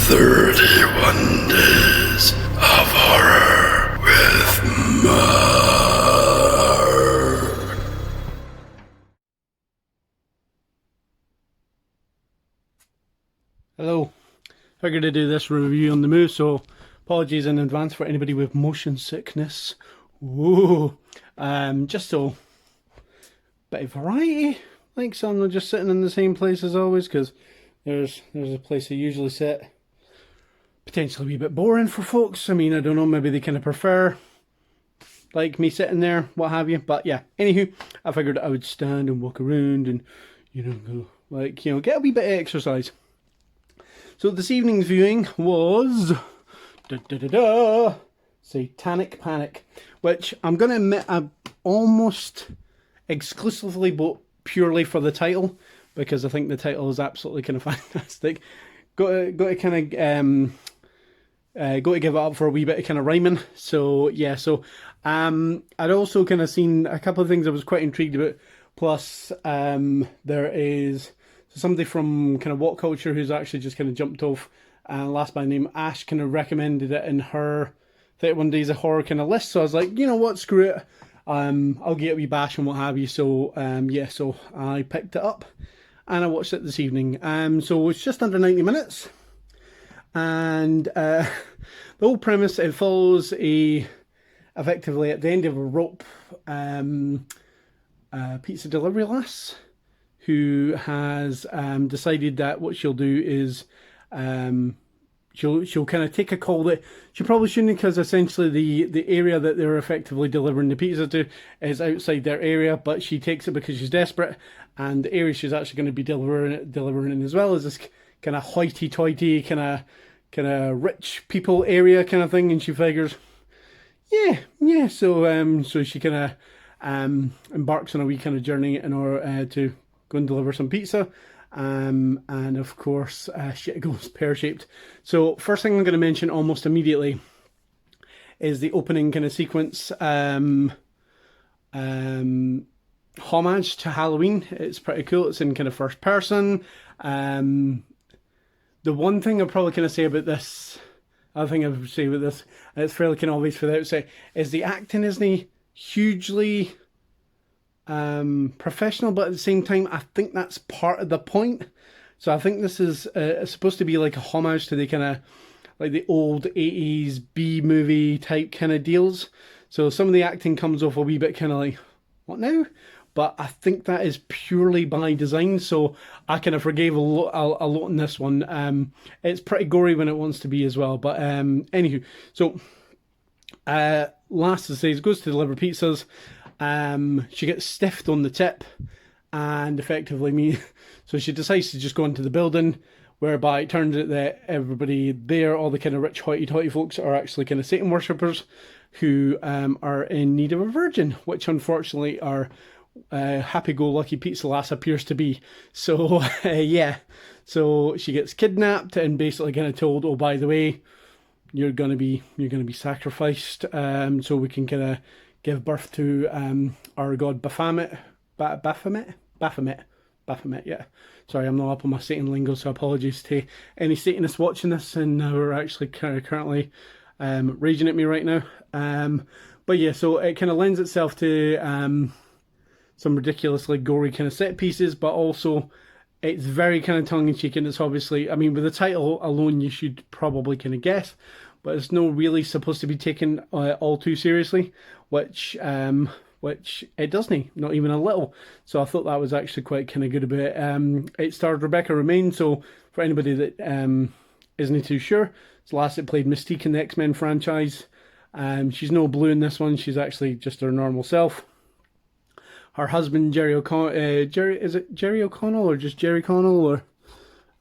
31 Days of Horror with Mark. Hello. Figured to do this review on the move, so apologies in advance for anybody with motion sickness. Whoa. Just so bit of variety. Like, so I'm not just sitting in the same place as always, because there's a place I usually sit. Potentially a wee bit boring for folks. I mean, I don't know, maybe they kind of prefer like me sitting there, what have you. But yeah, anywho, I figured I would stand and walk around and, go, like, get a wee bit of exercise. So this evening's viewing was Satanic Panic, which I'm going to admit I almost exclusively bought purely for the title, because I think the title is absolutely kind of fantastic. Got to kind of got to give it up for a wee bit of kind of rhyming. So yeah, I'd also kind of seen a couple of things I was quite intrigued about. Plus, there is somebody from kind of What Culture who's actually just kind of jumped off, last by name Ash kind of recommended it in her 31 Days of Horror kind of list. So I was like, you know what, screw it. I'll get a wee bash and what have you. So yeah, so I picked it up and I watched it this evening. So it's just under 90 minutes. And the whole premise, it follows effectively at the end of a rope, pizza delivery lass who has decided that what she'll do is she'll kind of take a call that she probably shouldn't, because essentially the area that they're effectively delivering the pizza to is outside their area, but she takes it because she's desperate, and the area she's actually going to be delivering in as well is this kind of hoity-toity kind of rich people area kind of thing, and she figures, so she kind of embarks on a wee kind of journey in order to go and deliver some pizza. And of course, shit goes pear-shaped. So first thing I'm going to mention almost immediately is the opening kind of sequence, homage to Halloween. It's pretty cool. It's in kind of first person. The one thing I'll probably kind of say about this, other thing I would say about this, and it's fairly kind of obvious for the outside, is the acting isn't hugely professional, but at the same time, I think that's part of the point. So I think this is supposed to be like a homage to the kind of like the old 80s B movie type kind of deals. So some of the acting comes off a wee bit kind of like, what now? But I think that is purely by design, so I kind of forgave a lot in this one. It's pretty gory when it wants to be as well. But anywho, so last says goes to deliver pizzas. She gets stiffed on the tip, and effectively so she decides to just go into the building, whereby it turns out that everybody there, all the kind of rich hoity-toity folks, are actually kind of Satan worshippers who are in need of a virgin, which unfortunately are happy-go-lucky pizza lass appears to be. So yeah, so she gets kidnapped and basically kind of told, oh, by the way, you're gonna be sacrificed, so we can kind of give birth to our god Baphomet. Yeah. Sorry, I'm not up on my Satan lingo, so apologies to any Satanists watching this and who are actually currently raging at me right now. But yeah, so it kind of lends itself to some ridiculously gory kind of set pieces, but also it's very kind of tongue-in-cheek, and it's obviously, I mean, with the title alone you should probably kind of guess, but it's not really supposed to be taken all too seriously, which it doesn't, not even a little. So I thought that was actually quite kind of good about it. It starred Rebecca Romaine, so for anybody that isn't too sure, it's the last that played Mystique in the X-Men franchise. She's no blue in this one, she's actually just her normal self. Her husband, Jerry O'Connell, is it Jerry O'Connell or just Jerry Connell?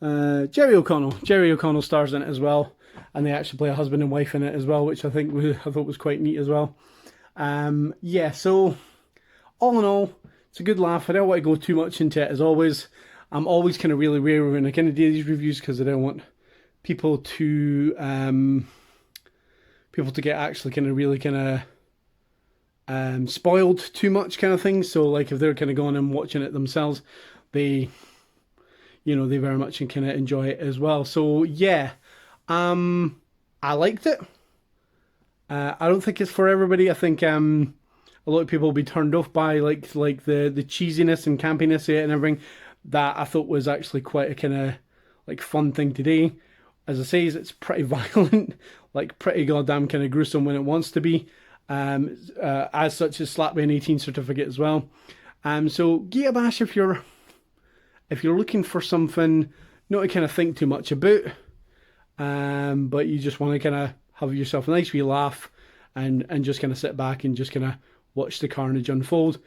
Or Jerry O'Connell. Jerry O'Connell stars in it as well, and they actually play a husband and wife in it as well, which I thought was quite neat as well. Yeah, so all in all, it's a good laugh. I don't want to go too much into it, as always. I'm always kind of really wary when I kind of do these reviews, because I don't want people to get actually kind of really kind of spoiled too much kind of thing. So like if they're kind of going and watching it themselves, they very much kind of enjoy it as well. So yeah, I liked it. I don't think it's for everybody. I think a lot of people will be turned off by like the cheesiness and campiness of it and everything. That I thought was actually quite a kind of like fun thing to do. As I say, it's pretty violent, like pretty goddamn kind of gruesome when it wants to be. As such, it's slapped with an 18 certificate as well. So give it a bash if you're looking for something not to kind of think too much about, but you just want to kind of have yourself a nice wee laugh and just kind of sit back and just kind of watch the carnage unfold.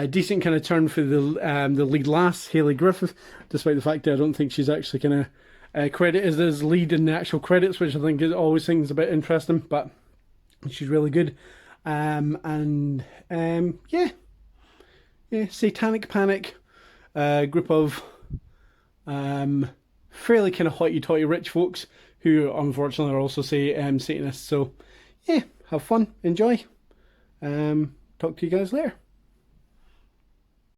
Decent kind of turn for the lead lass, Hayley Griffith, despite the fact that I don't think she's actually kind of credited as lead in the actual credits, which I think is always things a bit interesting, but she's really good. Yeah, Satanic Panic, group of fairly kind of hoity-toity rich folks who unfortunately are also Satanists. So yeah, have fun, enjoy. Talk to you guys later.